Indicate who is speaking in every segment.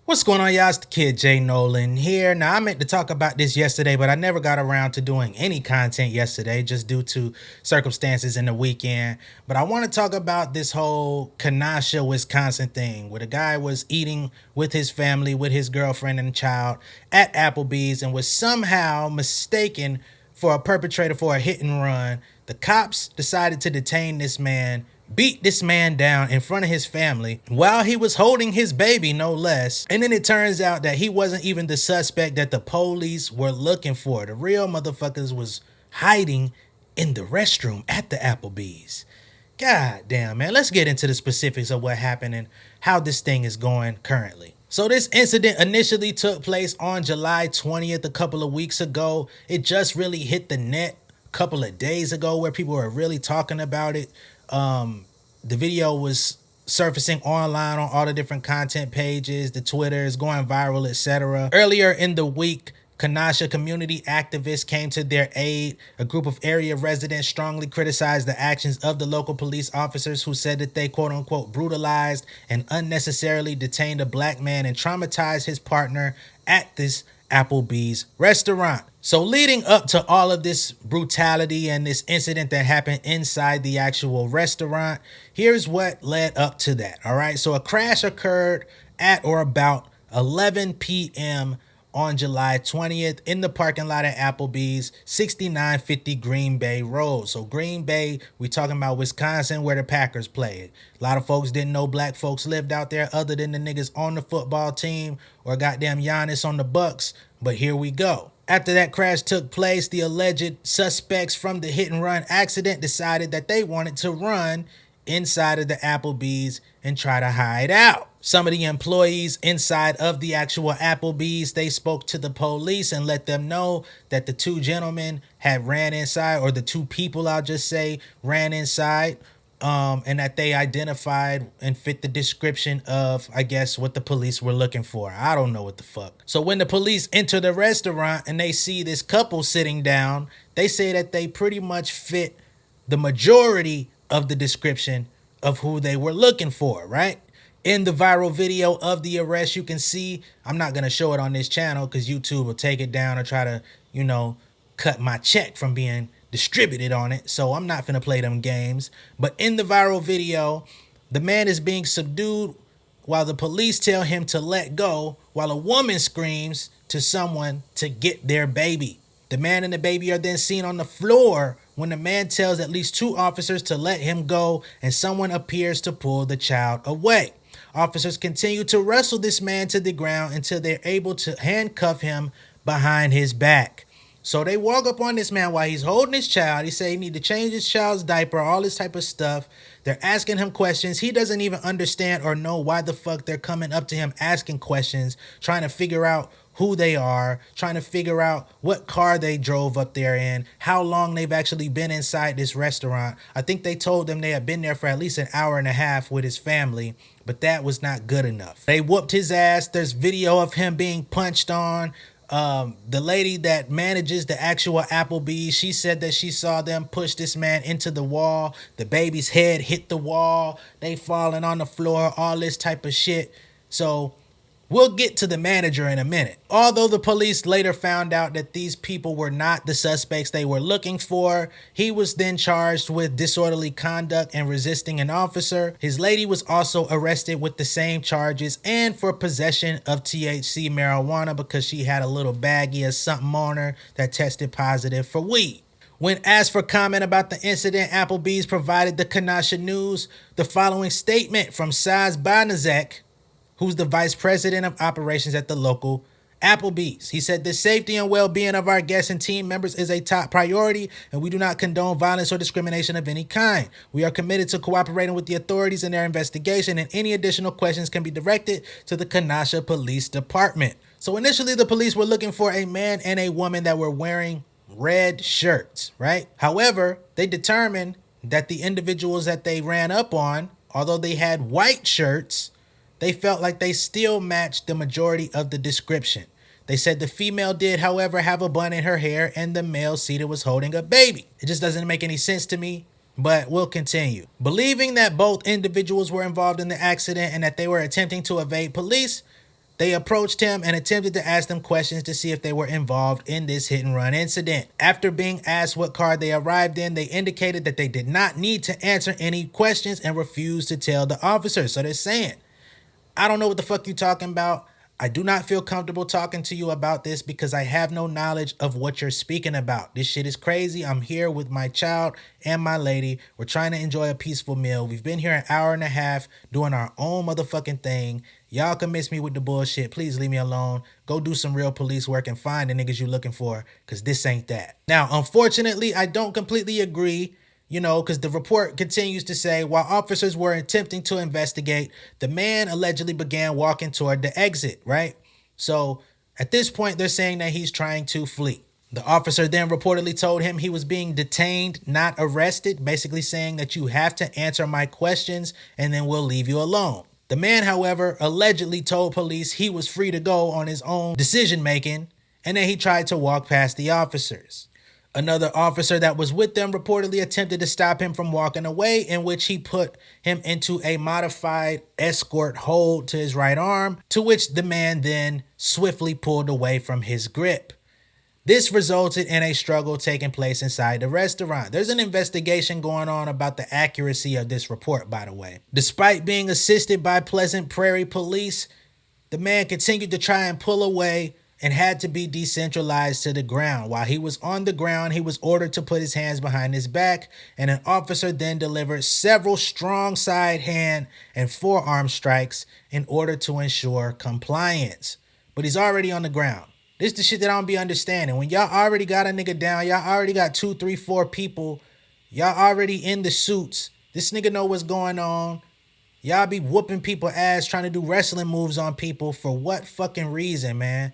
Speaker 1: What's going on, y'all? It's the kid Jay Nolan here. Now, I meant to talk about this yesterday, but I never got around to doing any content yesterday just due to circumstances in the weekend. But I want to talk about this whole Kenosha, Wisconsin thing where the guy was eating with his family, with his girlfriend and child at Applebees and was somehow mistaken for a perpetrator for a hit and run. The cops decided to detain this man, beat this man down in front of his family while he was holding his baby, no less. And then it turns out that he wasn't even the suspect that the police were looking for. The real motherfuckers was hiding in the restroom at the Applebees. God damn, man. Let's get into the specifics of what happened and how this thing is going currently. So this incident initially took place on July 20th, a couple of weeks ago. It just really hit the net a couple of days ago where people were really talking about it. The video was surfacing online on all the different content pages, the Twitters, going viral, etc. Earlier in the week, Kenosha community activists came to their aid. A group of area residents strongly criticized the actions of the local police officers who said that they quote unquote brutalized and unnecessarily detained a black man and traumatized his partner at this Applebee's restaurant. So leading up to all of this brutality and this incident that happened inside the actual restaurant, here's what led up to that. All right. So a crash occurred at or about 11 p.m. on July 20th in the parking lot at Applebee's, 6950 Green Bay Road. So Green Bay, we talking about Wisconsin where the Packers played. A lot of folks didn't know black folks lived out there other than the niggas on the football team or goddamn Giannis on the Bucks. But here we go. After that crash took place, the alleged suspects from the hit and run accident decided that they wanted to run inside of the Applebee's and try to hide out. Some of the employees inside of the actual Applebee's, they spoke to the police and let them know that the two gentlemen had ran inside, or the two people, I'll just say, ran inside, and that they identified and fit the description of, I guess, what the police were looking for. I don't know what the fuck. So when the police enter the restaurant and they see this couple sitting down, they say that they pretty much fit the majority of the description of who they were looking for, right? In the viral video of the arrest, you can see, I'm not going to show it on this channel because YouTube will take it down or try to, cut my check from being distributed on it. So I'm not going to play them games. But in the viral video, the man is being subdued while the police tell him to let go, while a woman screams to someone to get their baby. The man and the baby are then seen on the floor when the man tells at least two officers to let him go and someone appears to pull the child away. Officers continue to wrestle this man to the ground until they're able to handcuff him behind his back. So they walk up on this man while he's holding his child. He say he need to change his child's diaper, all this type of stuff. They're asking him questions. He doesn't even understand or know why the fuck they're coming up to him asking questions, trying to figure out who they are, trying to figure out what car they drove up there in, how long they've actually been inside this restaurant. I think they told them they had been there for at least an hour and a half with his family, but that was not good enough. They whooped his ass. There's video of him being punched on. The lady that manages the actual Applebee's, she said that she saw them push this man into the wall. The baby's head hit the wall. They falling on the floor, all this type of shit. So we'll get to the manager in a minute. Although the police later found out that these people were not the suspects they were looking for, he was then charged with disorderly conduct and resisting an officer. His lady was also arrested with the same charges and for possession of THC marijuana because she had a little baggie or something on her that tested positive for weed. When asked for comment about the incident, Applebee's provided the Kenosha News the following statement from Saz Banazek, who's the vice president of operations at the local Applebee's. He said, the safety and well-being of our guests and team members is a top priority, and we do not condone violence or discrimination of any kind. We are committed to cooperating with the authorities in their investigation, and any additional questions can be directed to the Kenosha Police Department. So initially, the police were looking for a man and a woman that were wearing red shirts, right? However, they determined that the individuals that they ran up on, although they had white shirts, they felt like they still matched the majority of the description. They said the female did, however, have a bun in her hair and the male seated was holding a baby. It just doesn't make any sense to me, but we'll continue. Believing that both individuals were involved in the accident and that they were attempting to evade police, They approached him and attempted to ask them questions to see if they were involved in this hit and run incident. After being asked what car they arrived in, they indicated that they did not need to answer any questions and refused to tell the officers. So they're saying, I don't know what the fuck you talking about. I do not feel comfortable talking to you about this because I have no knowledge of what you're speaking about. This shit is crazy. I'm here with my child and my lady. We're trying to enjoy a peaceful meal. We've been here an hour and a half doing our own motherfucking thing. Y'all can miss me with the bullshit. Please leave me alone. Go do some real police work and find the niggas you looking for, because this ain't that. Now, unfortunately, I don't completely agree. Because the report continues to say, while officers were attempting to investigate, the man allegedly began walking toward the exit, right? So at this point, they're saying that he's trying to flee. The officer then reportedly told him he was being detained, not arrested, basically saying that you have to answer my questions and then we'll leave you alone. The man, however, allegedly told police he was free to go on his own decision making, and then he tried to walk past the officers. Another officer that was with them reportedly attempted to stop him from walking away, in which he put him into a modified escort hold to his right arm, to which the man then swiftly pulled away from his grip. This resulted in a struggle taking place inside the restaurant. There's an investigation going on about the accuracy of this report, by the way. Despite being assisted by Pleasant Prairie police, the man continued to try and pull away and had to be decentralized to the ground. While he was on the ground, he was ordered to put his hands behind his back, and an officer then delivered several strong side hand and forearm strikes in order to ensure compliance. But he's already on the ground. This is the shit that I don't be understanding. When y'all already got a nigga down, y'all already got 2, 3, 4 people, y'all already in the suits. This nigga know what's going on. Y'all be whooping people ass, trying to do wrestling moves on people for what fucking reason, man?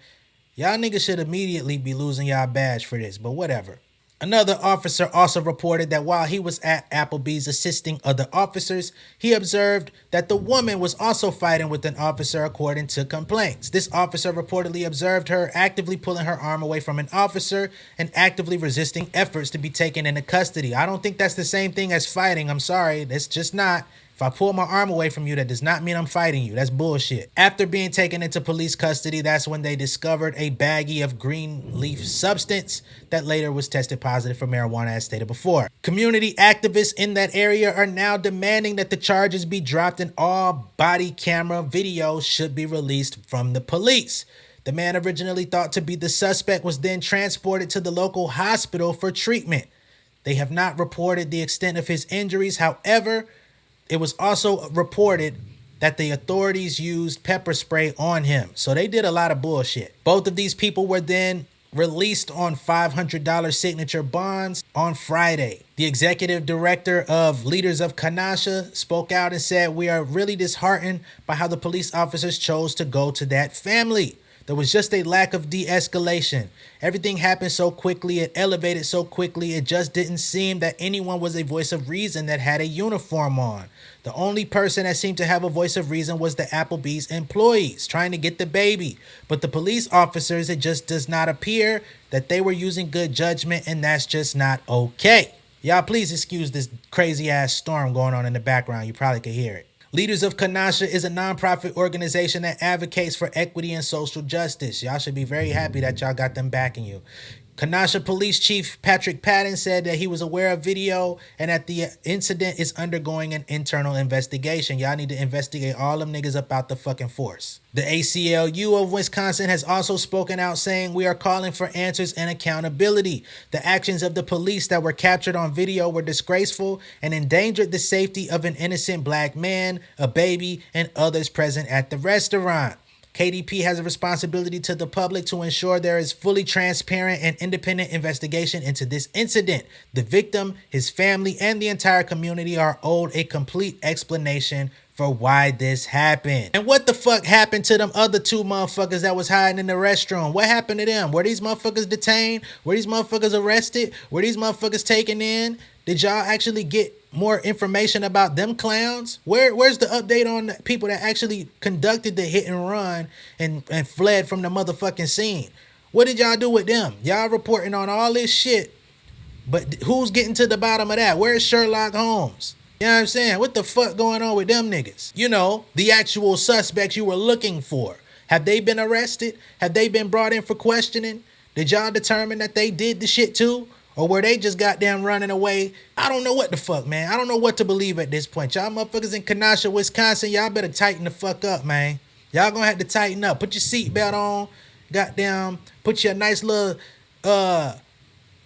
Speaker 1: Y'all niggas should immediately be losing y'all badge for this, but whatever. Another officer also reported that while he was at Applebees assisting other officers, he observed that the woman was also fighting with an officer according to complaints. This officer reportedly observed her actively pulling her arm away from an officer and actively resisting efforts to be taken into custody. I don't think that's the same thing as fighting. I'm sorry, that's just not. If I pull my arm away from you, that does not mean I'm fighting you. That's bullshit. After being taken into police custody, that's when they discovered a baggie of green leaf substance that later was tested positive for marijuana, as stated before. Community activists in that area are now demanding that the charges be dropped and all body camera videos should be released from the police. The man originally thought to be the suspect was then transported to the local hospital for treatment. They have not reported the extent of his injuries. However, it was also reported that the authorities used pepper spray on him. So they did a lot of bullshit. Both of these people were then released on $500 signature bonds on Friday. The executive director of Leaders of Kenosha spoke out and said, "We are really disheartened by how the police officers chose to go to that family. There was just a lack of de-escalation. Everything happened so quickly, it elevated so quickly, it just didn't seem that anyone was a voice of reason that had a uniform on. The only person that seemed to have a voice of reason was the Applebees employees trying to get the baby. But the police officers, it just does not appear that they were using good judgment, and that's just not okay." Y'all please excuse this crazy ass storm going on in the background. You probably could hear it. Leaders of Kenosha is a nonprofit organization that advocates for equity and social justice. Y'all should be very happy that y'all got them backing you. Kenosha Police Chief Patrick Patton said that he was aware of video and that the incident is undergoing an internal investigation. Y'all need to investigate all them niggas up out the fucking force. The ACLU of Wisconsin has also spoken out saying, "We are calling for answers and accountability. The actions of the police that were captured on video were disgraceful and endangered the safety of an innocent black man, a baby, and others present at the restaurant. KDP has a responsibility to the public to ensure there is fully transparent and independent investigation into this incident. The victim, his family, and the entire community are owed a complete explanation for why this happened." And what the fuck happened to them other 2 motherfuckers that was hiding in the restroom? What happened to them? Were these motherfuckers detained? Were these motherfuckers arrested? Were these motherfuckers taken in? Did y'all actually get more information about them clowns? Where's the update on the people that actually conducted the hit and run and fled from the motherfucking scene? What did y'all do with them? Y'all reporting on all this shit, but who's getting to the bottom of that? Where's Sherlock Holmes? You know what I'm saying? What the fuck going on with them niggas? You know, the actual suspects you were looking for. Have they been arrested? Have they been brought in for questioning? Did y'all determine that they did the shit too? Or were they just goddamn running away? I don't know what the fuck, man. I don't know what to believe at this point. Y'all motherfuckers in Kenosha, Wisconsin, y'all better tighten the fuck up, man. Y'all gonna have to tighten up. Put your seatbelt on. Goddamn, put your nice little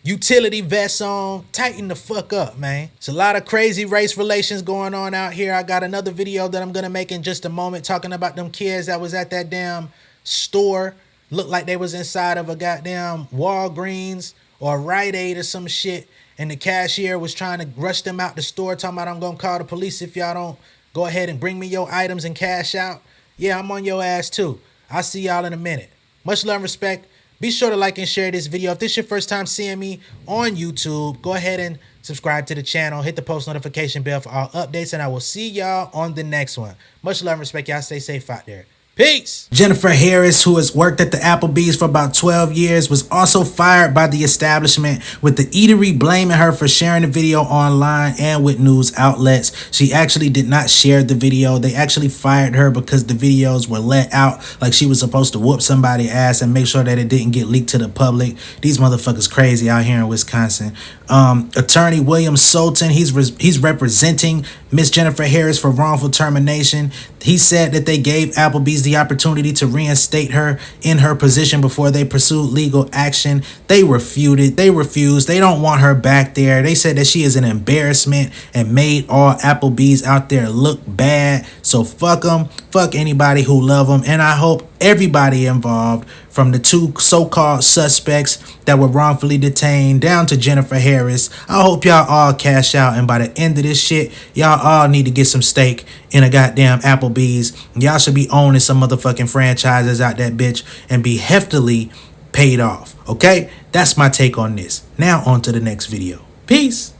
Speaker 1: utility vest on. Tighten the fuck up, man. It's a lot of crazy race relations going on out here. I got another video that I'm gonna make in just a moment talking about them kids that was at that damn store. Looked like they was inside of a goddamn Walgreens or Rite Aid or some shit, and the cashier was trying to rush them out the store, talking about, I'm gonna call the police if y'all don't go ahead and bring me your items and cash out. Yeah, I'm on your ass too. I'll see y'all in a minute. Much love and respect. Be sure to like and share this video. If this is your first time seeing me on YouTube, go ahead and subscribe to the channel. Hit the post notification bell for all updates, and I will see y'all on the next one. Much love and respect. Y'all stay safe out there. Peace. Jennifer Harris, who has worked at the Applebees for about 12 years, was also fired by the establishment, with the eatery blaming her for sharing the video online and with news outlets. She actually did not share the video. They actually fired her because the videos were let out like she was supposed to whoop somebody's ass and make sure that it didn't get leaked to the public. These motherfuckers crazy out here in Wisconsin. Attorney William Sultan, he's representing Miss Jennifer Harris for wrongful termination. He said that they gave Applebee's the opportunity to reinstate her in her position before they pursued legal action. They refuted. They refused. They don't want her back there. They said that she is an embarrassment and made all Applebee's out there look bad. So fuck them. Fuck anybody who love them. And I hope everybody involved, from the two so-called suspects that were wrongfully detained down to Jennifer Harris, I hope y'all all cash out, and by the end of this shit, y'all all need to get some steak in a goddamn Applebee's. Y'all should be owning some motherfucking franchises out that bitch and be heftily paid off. Okay? That's my take on this. Now on to the next video. Peace.